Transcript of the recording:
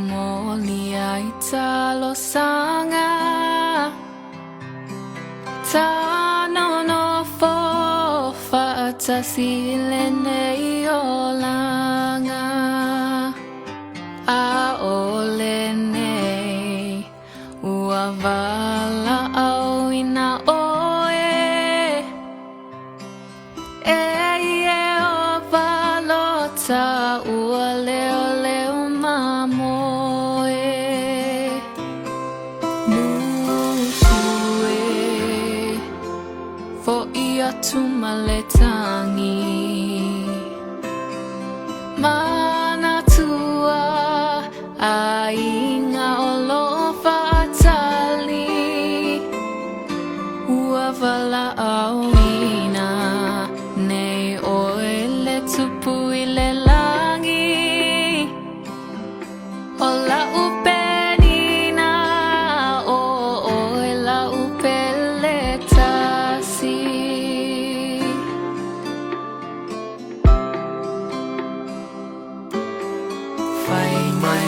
moli ai talo sanga ta no fo fa ta sile nei olanga a ole nei ua vala au ina oe e o valota ua leo leo mamoe musue fo ia tu maletangi mana tua ainga olo fatali ua vala au ina nei oe le tupu i le langi o la upenina o oe la upele tasi fai mai